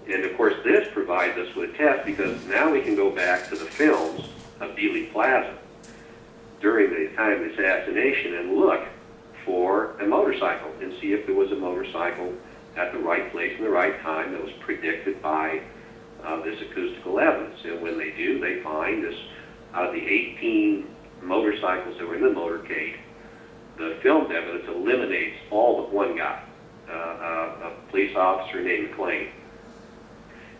And of course, this provides us with a test because now we can go back to the films of Dealey Plaza during the time of the assassination and look for a motorcycle and see if there was a motorcycle at the right place and the right time that was predicted by this acoustical evidence. And when they do, they find this, out of the 18 motorcycles that were in the motorcade, the filmed evidence eliminates all but one guy, a police officer named McLean.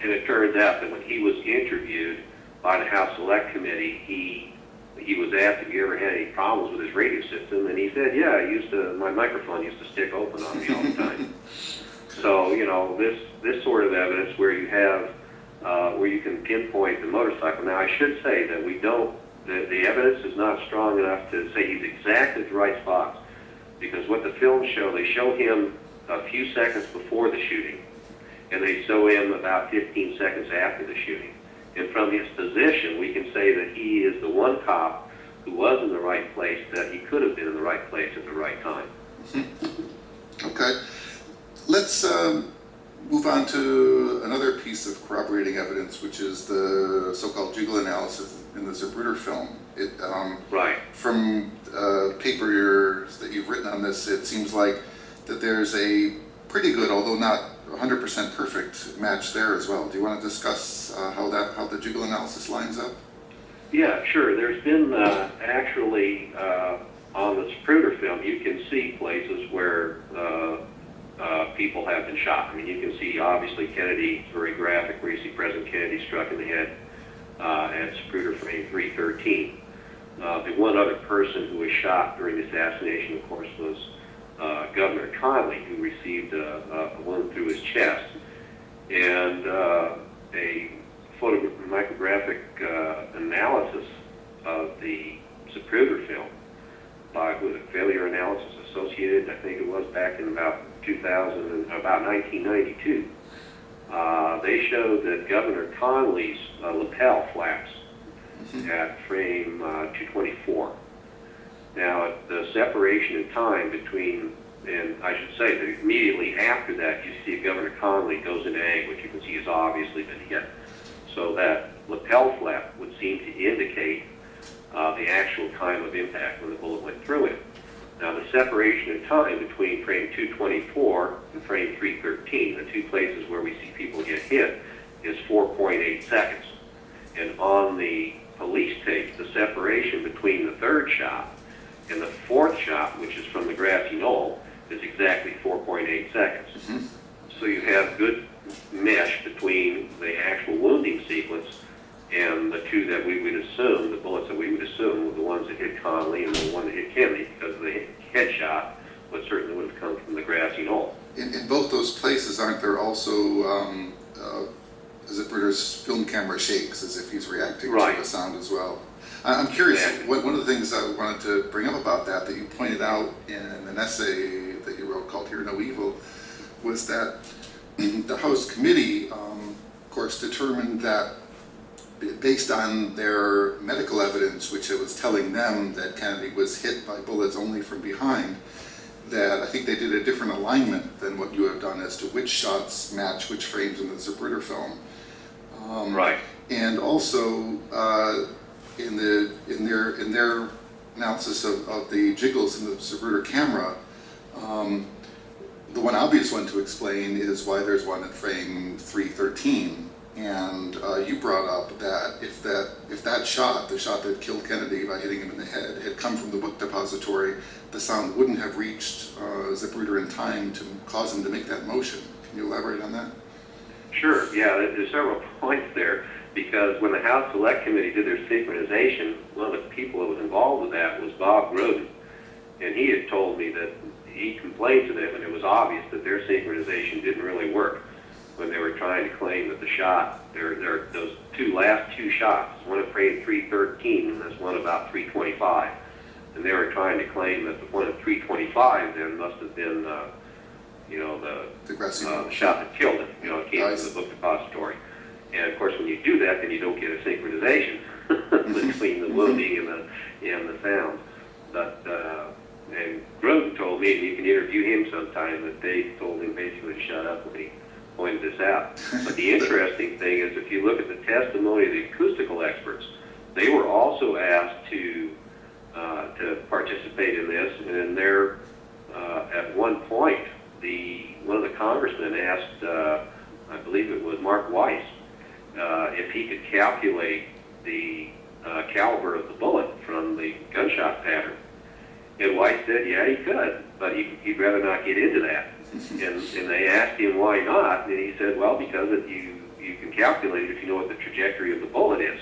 And it turns out that when he was interviewed by the House Select Committee, he was asked if he ever had any problems with his radio system, and he said, yeah, my microphone used to stick open on me all the time. So, you know, this sort of evidence where you have, where you can pinpoint the motorcycle. Now, I should say that the evidence is not strong enough to say he's exactly at the right spot, because what the films show, they show him a few seconds before the shooting, and they show him about 15 seconds after the shooting. And from his position, we can say that he is the one cop who was in the right place, that he could have been in the right place at the right time. Okay. Let's move on to another piece of corroborating evidence, which is the so-called jiggle analysis in the Zapruder film. Right. From papers that you've written on this, it seems like that there's a pretty good, although not 100% perfect, match there as well. Do you want to discuss how the jiggle analysis lines up? Yeah, sure. There's been actually on the Zapruder film, you can see places where people have been shot. I mean, you can see obviously Kennedy, very graphic, where you see President Kennedy struck in the head at Zapruder frame 313. The one other person who was shot during the assassination, of course, was Governor Conley, who received a wound through his chest. And a micrographic analysis of the Zapruder film with a failure analysis associated, I think it was back in about 1992. They showed that Governor Conley's lapel flaps at frame 224. Now, the separation in time between, and I should say that immediately after that, you see Governor Conley goes into ag, which you can see has obviously been hit. So that lapel flap would seem to indicate the actual time of impact when the bullet went through him. Now, the separation in time between frame 224 and frame 313, the two places where we see people get hit, is 4.8 seconds. And on the police tape, the separation between the third shot and the fourth shot, which is from the grassy knoll, is exactly 4.8 seconds. Mm-hmm. So you have good mesh between the actual wounding sequence and the two that we would assume, the bullets that we would assume were the ones that hit Conley and the one that hit Kennedy, because the headshot would certainly would have come from the grassy knoll. In both those places, aren't there also Zapruder's film camera shakes as if he's reacting to the sound as well? I'm curious, one of the things I wanted to bring up about that you pointed out in an essay that you wrote called Hear No Evil, was that the House Committee, of course, determined that based on their medical evidence, which it was telling them that Kennedy was hit by bullets only from behind, that I think they did a different alignment than what you have done as to which shots match which frames in the Zapruder film. Right. And also, in their analysis of the jiggles in the Zapruder camera, the one obvious one to explain is why there's one at frame 313. And you brought up that if that shot, the shot that killed Kennedy by hitting him in the head, had come from the book depository, the sound wouldn't have reached Zapruder in time to cause him to make that motion. Can you elaborate on that? Sure. Yeah, there's several points there, because when the House Select Committee did their synchronization, one of the people that was involved with that was Bob Groden, and he had told me that he complained to them, and it was obvious that their synchronization didn't really work when they were trying to claim that the shot, those last two shots, one at frame 313 and this one about 325, and they were trying to claim that the one at 325 then must have been, the shot that killed him. It came from the book depository. And of course, when you do that, then you don't get a synchronization between the wounding and the sound. But and Groden told me, and you can interview him sometime, that they told him basically to shut up pointed this out. But the interesting thing is, if you look at the testimony of the acoustical experts, they were also asked to participate in this, and there, at one point, one of the congressmen asked, I believe it was Mark Weiss, if he could calculate the caliber of the bullet from the gunshot pattern. And Weiss said, yeah, he could, but he'd rather not get into that. And they asked him why not, and he said, well, because you can calculate it if you know what the trajectory of the bullet is.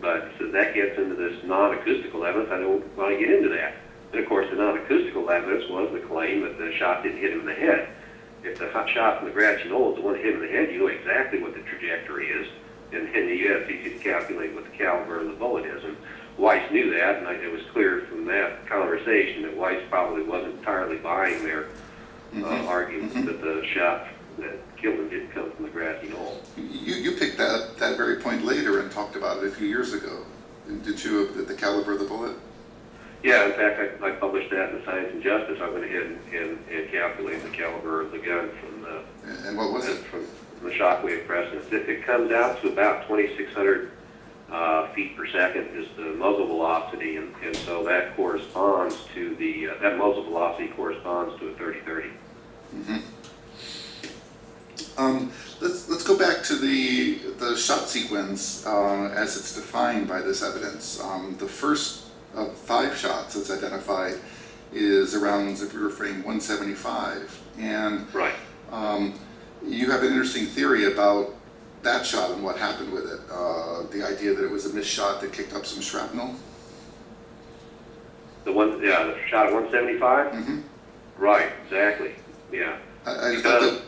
But so that gets into this non-acoustical evidence. I don't want to get into that. And of course, the non-acoustical evidence was the claim that the shot didn't hit him in the head. If the shot from the grassy knoll is the one that hit him in the head, you know exactly what the trajectory is, and it's easy to calculate what the caliber of the bullet is. And Weiss knew that, and it was clear from that conversation that Weiss probably wasn't entirely buying their argument that the shot that killed him didn't come from the grassy knoll. You picked that very point later and talked about it a few years ago. Did you, the caliber of the bullet? Yeah, in fact, I published that in Science and Justice. I went ahead and calculated the caliber of the gun from the... And what was it? From the shockwave presence. It comes out to about 2,600 feet per second is the muzzle velocity, and so that corresponds to the... that muzzle velocity corresponds to a 30-30. Let's go back to the shot sequence as it's defined by this evidence. The first of 5 shots that's identified is around zipper frame 175, and right. You have an interesting theory about that shot and what happened with it. The idea that it was a missed shot that kicked up some shrapnel. The shot at 175. Right, exactly. Yeah. I thought